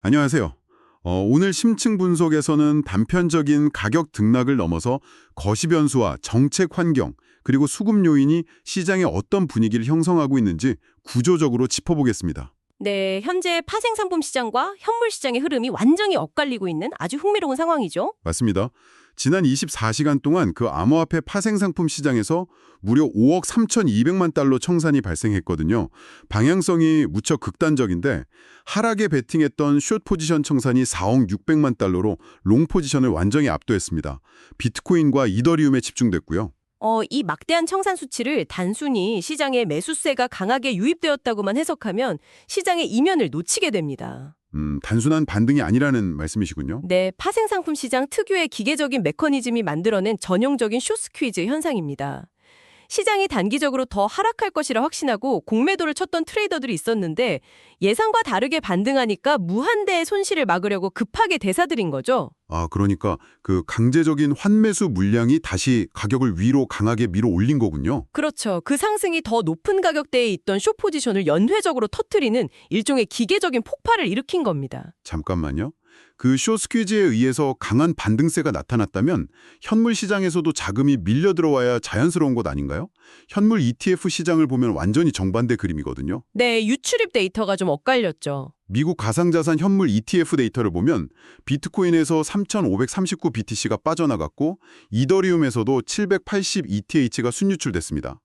안녕하세요. 오늘 심층 분석에서는 단편적인 가격 등락을 넘어서 거시 변수와 정책 환경, 그리고 수급 요인이 시장에 어떤 분위기를 형성하고 있는지 구조적으로 짚어보겠습니다. 네, 현재 파생상품 시장과 현물 시장의 흐름이 완전히 엇갈리고 있는 아주 흥미로운 상황이죠. 맞습니다. 지난 24시간 동안 그 암호화폐 파생상품 시장에서 무려 5억 3,200만 달러 청산이 발생했거든요. 방향성이 무척 극단적인데 하락에 베팅했던 숏 포지션 청산이 4억 600만 달러로 롱 포지션을 완전히 압도했습니다. 비트코인과 이더리움에 집중됐고요. 이 막대한 청산 수치를 단순히 시장에 매수세가 강하게 유입되었다고만 해석하면 시장의 이면을 놓치게 됩니다. 단순한 반등이 아니라는 말씀이시군요. 네, 파생상품 시장 특유의 기계적인 메커니즘이 만들어낸 전형적인 숏스퀴즈 현상입니다. 시장이 단기적으로 더 하락할 것이라 확신하고 공매도를 쳤던 트레이더들이 있었는데 예상과 다르게 반등하니까 무한대의 손실을 막으려고 급하게 대사들인 거죠. 그러니까 그 강제적인 환매수 물량이 다시 가격을 위로 강하게 밀어 올린 거군요. 그렇죠. 그 상승이 더 높은 가격대에 있던 숏 포지션을 연쇄적으로 터뜨리는 일종의 기계적인 폭발을 일으킨 겁니다. 잠깐만요. 그 숏스퀴즈에 의해서 강한 반등세가 나타났다면 현물 시장에서도 자금이 밀려 들어와야 자연스러운 것 아닌가요? 현물 ETF 시장을 보면 완전히 정반대 그림이거든요. 네, 유출입 데이터가 좀 엇갈렸죠. 미국 가상자산 현물 ETF 데이터를 보면 비트코인에서 3,539 BTC가 빠져나갔고 이더리움에서도 780 ETH가 순유출됐습니다.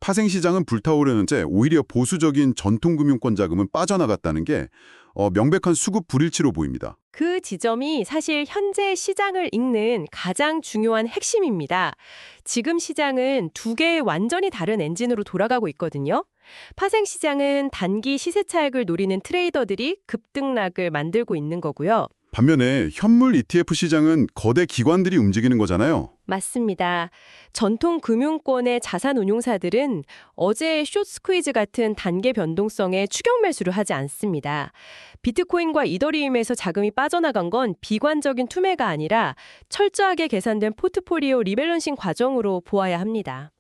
파생시장은 불타오르는 채 오히려 보수적인 전통금융권 자금은 빠져나갔다는 게 명백한 수급 불일치로 보입니다. 그 지점이 사실 현재 시장을 읽는 가장 중요한 핵심입니다. 지금 시장은 두 개의 완전히 다른 엔진으로 돌아가고 있거든요. 파생 시장은 단기 시세 차익을 노리는 트레이더들이 급등락을 만들고 있는 거고요. 반면에 현물 ETF 시장은 거대 기관들이 움직이는 거잖아요. 맞습니다. 전통 금융권의 자산 운용사들은 어제의 숏 스퀴즈 같은 단계 변동성에 추격 매수를 하지 않습니다. 비트코인과 이더리움에서 자금이 빠져나간 건 비관적인 투매가 아니라 철저하게 계산된 포트폴리오 리밸런싱 과정으로 보아야 합니다.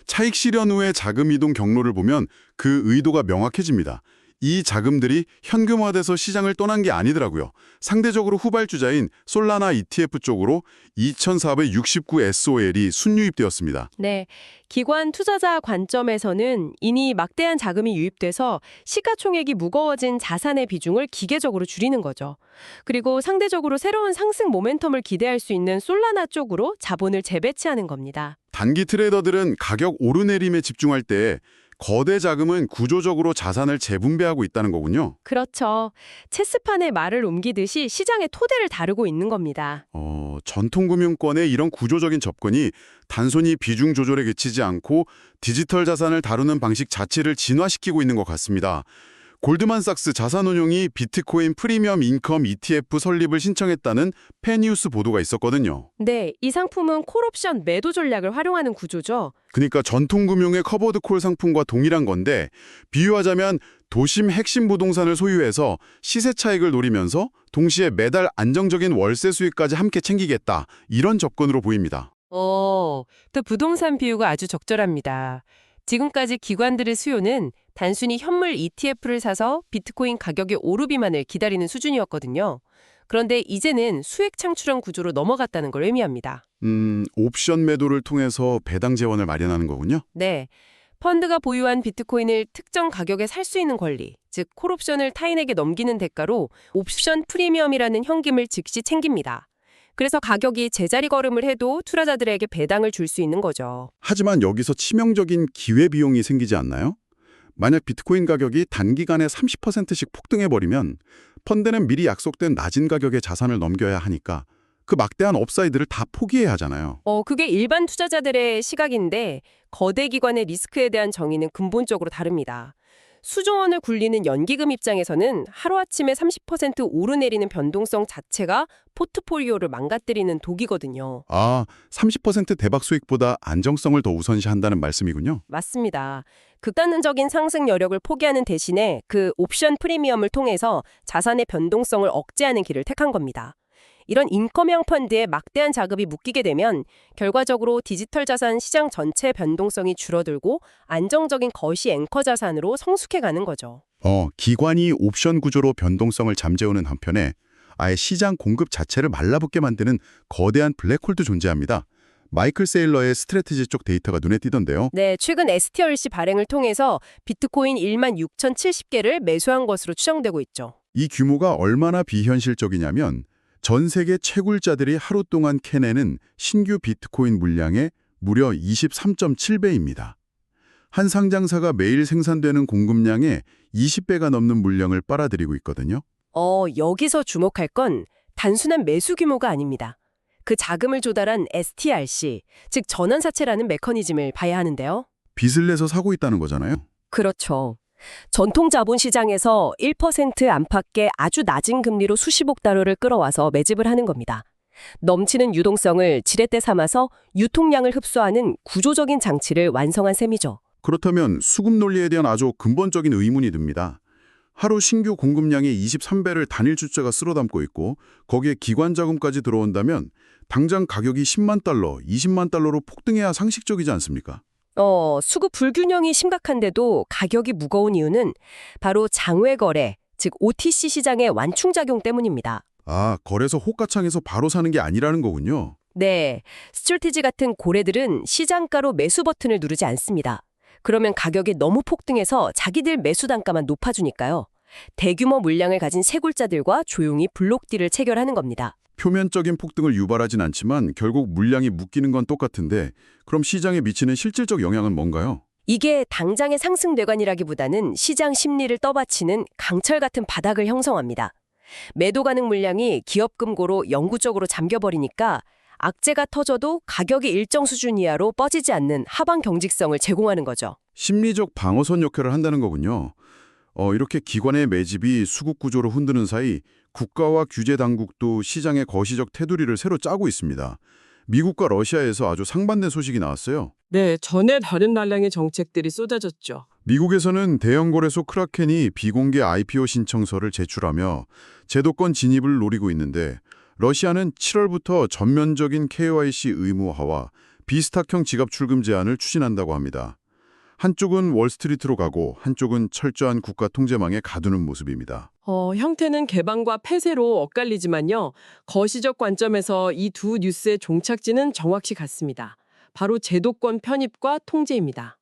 차익 실현 후의 자금 이동 경로를 보면 그 의도가 명확해집니다. 이 자금들이 현금화돼서 시장을 떠난 게 아니더라고요. 상대적으로 후발주자인 솔라나 ETF 쪽으로 2,469 SOL이 순유입되었습니다. 네, 기관 투자자 관점에서는 이미 막대한 자금이 유입돼서 시가총액이 무거워진 자산의 비중을 기계적으로 줄이는 거죠. 그리고 상대적으로 새로운 상승 모멘텀을 기대할 수 있는 솔라나 쪽으로 자본을 재배치하는 겁니다. 단기 트레이더들은 가격 오르내림에 집중할 때 거대 자금은 구조적으로 자산을 재분배하고 있다는 거군요. 그렇죠. 체스판에 말을 옮기듯이 시장의 토대를 다루고 있는 겁니다. 전통금융권의 이런 구조적인 접근이 단순히 비중 조절에 그치지 않고 디지털 자산을 다루는 방식 자체를 진화시키고 있는 것 같습니다. 골드만삭스 자산운용이 비트코인 프리미엄 인컴 ETF 설립을 신청했다는 팬뉴스 보도가 있었거든요. 네, 이 상품은 콜옵션 매도 전략을 활용하는 구조죠. 그러니까 전통금융의 커버드 콜 상품과 동일한 건데 비유하자면 도심 핵심 부동산을 소유해서 시세 차익을 노리면서 동시에 매달 안정적인 월세 수익까지 함께 챙기겠다. 이런 접근으로 보입니다. 또 부동산 비유가 아주 적절합니다. 지금까지 기관들의 수요는 단순히 현물 ETF를 사서 비트코인 가격의 오르기만을 기다리는 수준이었거든요. 그런데 이제는 수익 창출형 구조로 넘어갔다는 걸 의미합니다. 옵션 매도를 통해서 배당 재원을 마련하는 거군요. 네, 펀드가 보유한 비트코인을 특정 가격에 살 수 있는 권리, 즉 콜옵션을 타인에게 넘기는 대가로 옵션 프리미엄이라는 현금을 즉시 챙깁니다. 그래서 가격이 제자리 걸음을 해도 투자자들에게 배당을 줄 수 있는 거죠. 하지만 여기서 치명적인 기회비용이 생기지 않나요? 만약 비트코인 가격이 단기간에 30%씩 폭등해버리면 펀드는 미리 약속된 낮은 가격의 자산을 넘겨야 하니까 그 막대한 업사이드를 다 포기해야 하잖아요. 그게 일반 투자자들의 시각인데 거대 기관의 리스크에 대한 정의는 근본적으로 다릅니다. 수조원을 굴리는 연기금 입장에서는 하루아침에 30% 오르내리는 변동성 자체가 포트폴리오를 망가뜨리는 독이거든요. 30% 대박 수익보다 안정성을 더 우선시한다는 말씀이군요. 맞습니다. 극단적인 상승 여력을 포기하는 대신에 그 옵션 프리미엄을 통해서 자산의 변동성을 억제하는 길을 택한 겁니다. 이런 인컴형 펀드에 막대한 자금이 묶이게 되면 결과적으로 디지털 자산 시장 전체 변동성이 줄어들고 안정적인 거시 앵커 자산으로 성숙해가는 거죠. 기관이 옵션 구조로 변동성을 잠재우는 한편에 아예 시장 공급 자체를 말라붙게 만드는 거대한 블랙홀도 존재합니다. 마이클 세일러의 스트래티지 쪽 데이터가 눈에 띄던데요. 네, 최근 STRC 발행을 통해서 비트코인 16,070개를 매수한 것으로 추정되고 있죠. 이 규모가 얼마나 비현실적이냐면 전 세계 채굴자들이 하루 동안 캐내는 신규 비트코인 물량의 무려 23.7배입니다. 한 상장사가 매일 생산되는 공급량의 20배가 넘는 물량을 빨아들이고 있거든요. 여기서 주목할 건 단순한 매수 규모가 아닙니다. 그 자금을 조달한 STRC, 즉 전환사채라는 메커니즘을 봐야 하는데요. 빚을 내서 사고 있다는 거잖아요. 그렇죠. 전통 자본 시장에서 1% 안팎의 아주 낮은 금리로 수십억 달러를 끌어와서 매집을 하는 겁니다. 넘치는 유동성을 지렛대 삼아서 유통량을 흡수하는 구조적인 장치를 완성한 셈이죠. 그렇다면 수급 논리에 대한 아주 근본적인 의문이 듭니다. 하루 신규 공급량의 23배를 단일 주자가 쓸어담고 있고 거기에 기관 자금까지 들어온다면 당장 가격이 10만 달러, 20만 달러로 폭등해야 상식적이지 않습니까? 수급 불균형이 심각한데도 가격이 무거운 이유는 바로 장외 거래, 즉 OTC 시장의 완충작용 때문입니다. 거래소 호가창에서 바로 사는 게 아니라는 거군요. 네, 스트래티지 같은 고래들은 시장가로 매수 버튼을 누르지 않습니다. 그러면 가격이 너무 폭등해서 자기들 매수 단가만 높아주니까요. 대규모 물량을 가진 채굴자들과 조용히 블록딜을 체결하는 겁니다. 표면적인 폭등을 유발하진 않지만 결국 물량이 묶이는 건 똑같은데 그럼 시장에 미치는 실질적 영향은 뭔가요? 이게 당장의 상승뇌관이라기보다는 시장 심리를 떠받치는 강철 같은 바닥을 형성합니다. 매도 가능 물량이 기업 금고로 영구적으로 잠겨버리니까 악재가 터져도 가격이 일정 수준 이하로 뻗이지 않는 하방 경직성을 제공하는 거죠. 심리적 방어선 역할을 한다는 거군요. 이렇게 기관의 매집이 수급 구조를 흔드는 사이 국가와 규제 당국도 시장의 거시적 테두리를 새로 짜고 있습니다. 미국과 러시아에서 아주 상반된 소식이 나왔어요. 네, 전에 다른 날랑의 정책들이 쏟아졌죠. 미국에서는 대형 거래소 크라켄이 비공개 IPO 신청서를 제출하며 제도권 진입을 노리고 있는데 러시아는 7월부터 전면적인 KYC 의무화와 비스탁형 지갑 출금 제한을 추진한다고 합니다. 한쪽은 월스트리트로 가고 한쪽은 철저한 국가 통제망에 가두는 모습입니다. 형태는 개방과 폐쇄로 엇갈리지만요. 거시적 관점에서 이 두 뉴스의 종착지는 정확히 같습니다. 바로 제도권 편입과 통제입니다.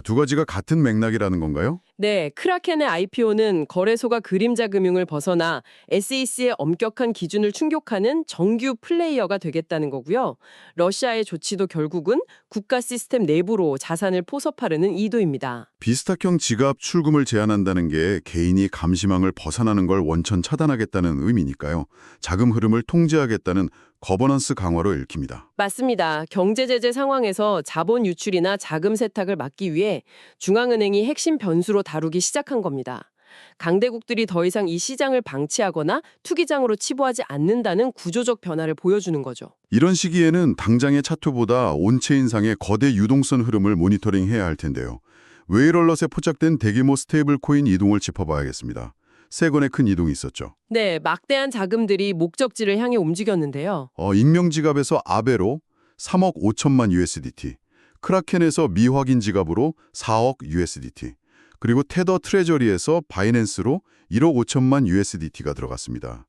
두 가지가 같은 맥락이라는 건가요? 네, 크라켄의 IPO는 거래소가 그림자 금융을 벗어나 SEC의 엄격한 기준을 충족하는 정규 플레이어가 되겠다는 거고요. 러시아의 조치도 결국은 국가 시스템 내부로 자산을 포섭하려는 이도입니다. 비스탁형 지갑 출금을 제한한다는 게 개인이 감시망을 벗어나는 걸 원천 차단하겠다는 의미니까요. 자금 흐름을 통제하겠다는 거버넌스 강화로 읽힙니다. 맞습니다. 경제 제재 상황에서 자본 유출이나 자금 세탁을 막기 위해 중앙은행이 핵심 변수로 다루기 시작한 겁니다. 강대국들이 더 이상 이 시장을 방치하거나 투기장으로 치부하지 않는다는 구조적 변화를 보여주는 거죠. 이런 시기에는 당장의 차트보다 온체인상의 거대 유동성 흐름을 모니터링해야 할 텐데요. 웨이럴럿에 포착된 대규모 스테이블 코인 이동을 짚어봐야겠습니다. 세 건의 큰 이동이 있었죠. 네, 막대한 자금들이 목적지를 향해 움직였는데요. 익명 지갑에서 아베로 3억 5천만 USDT, 크라켄에서 미확인 지갑으로 4억 USDT, 그리고 테더 트레저리에서 바이낸스로 1억 5천만 USDT가 들어갔습니다.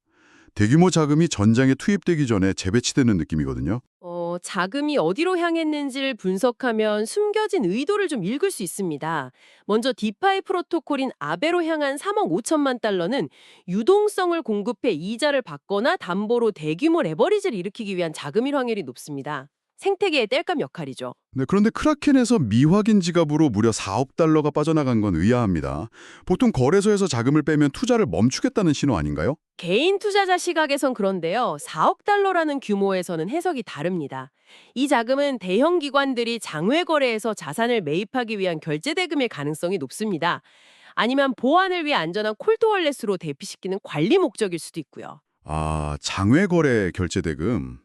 대규모 자금이 전장에 투입되기 전에 재배치되는 느낌이거든요. 자금이 어디로 향했는지를 분석하면 숨겨진 의도를 좀 읽을 수 있습니다. 먼저 디파이 프로토콜인 아베로 향한 3억 5천만 달러는 유동성을 공급해 이자를 받거나 담보로 대규모 레버리지를 일으키기 위한 자금일 확률이 높습니다. 생태계의 땔감 역할이죠. 네, 그런데 크라켄에서 미확인 지갑으로 무려 4억 달러가 빠져나간 건 의아합니다. 보통 거래소에서 자금을 빼면 투자를 멈추겠다는 신호 아닌가요? 개인 투자자 시각에선 그런데요. 4억 달러라는 규모에서는 해석이 다릅니다. 이 자금은 대형 기관들이 장외 거래에서 자산을 매입하기 위한 결제 대금일 가능성이 높습니다. 아니면 보안을 위해 안전한 콜드 월렛으로 대피시키는 관리 목적일 수도 있고요. 장외 거래 결제 대금.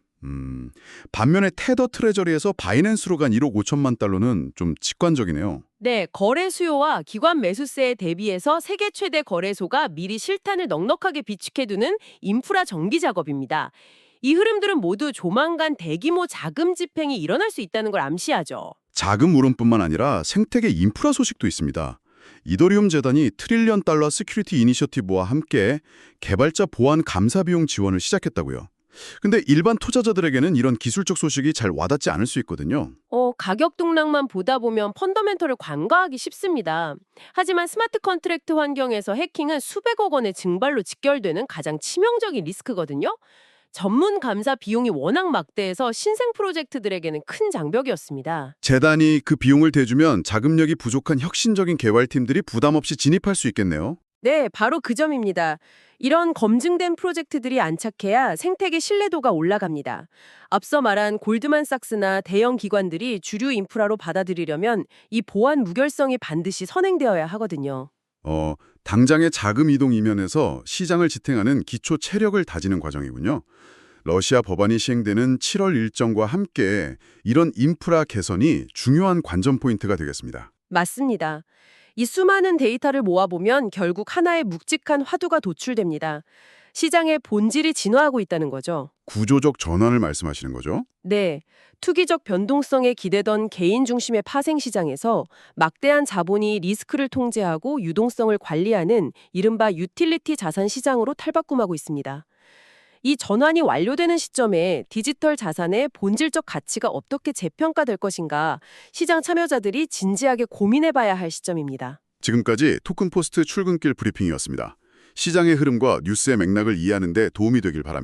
반면에 테더 트레저리에서 바이낸스로 간 1억 5천만 달러는 좀 직관적이네요. 네, 거래 수요와 기관 매수세에 대비해서 세계 최대 거래소가 미리 실탄을 넉넉하게 비축해두는 인프라 정비 작업입니다. 이 흐름들은 모두 조만간 대규모 자금 집행이 일어날 수 있다는 걸 암시하죠. 자금 우론뿐만 아니라 생태계 인프라 소식도 있습니다. 이더리움 재단이 트릴리언 달러 시큐리티 이니셔티브와 함께 개발자 보안 감사 비용 지원을 시작했다고요. 근데 일반 투자자들에게는 이런 기술적 소식이 잘 와닿지 않을 수 있거든요. 가격 등락만 보다 보면 펀더멘털을 간과하기 쉽습니다. 하지만 스마트 컨트랙트 환경에서 해킹은 수백억 원의 증발로 직결되는 가장 치명적인 리스크거든요. 전문 감사 비용이 워낙 막대해서 신생 프로젝트들에게는 큰 장벽이었습니다. 재단이 그 비용을 대주면 자금력이 부족한 혁신적인 개발팀들이 부담 없이 진입할 수 있겠네요. 네, 바로 그 점입니다. 이런 검증된 프로젝트들이 안착해야 생태계 신뢰도가 올라갑니다. 앞서 말한 골드만삭스나 대형 기관들이 주류 인프라로 받아들이려면 이 보안 무결성이 반드시 선행되어야 하거든요. 당장의 자금 이동 이면에서 시장을 지탱하는 기초 체력을 다지는 과정이군요. 러시아 법안이 시행되는 7월 일정과 함께 이런 인프라 개선이 중요한 관전 포인트가 되겠습니다. 맞습니다. 이 수많은 데이터를 모아보면 결국 하나의 묵직한 화두가 도출됩니다. 시장의 본질이 진화하고 있다는 거죠. 구조적 전환을 말씀하시는 거죠? 네, 투기적 변동성에 기대던 개인 중심의 파생 시장에서 막대한 자본이 리스크를 통제하고 유동성을 관리하는 이른바 유틸리티 자산 시장으로 탈바꿈하고 있습니다. 이 전환이 완료되는 시점에 디지털 자산의 본질적 가치가 어떻게 재평가될 것인가 시장 참여자들이 진지하게 고민해봐야 할 시점입니다. 지금까지 토큰포스트 출근길 브리핑이었습니다. 시장의 흐름과 뉴스의 맥락을 이해하는 데 도움이 되길 바랍니다.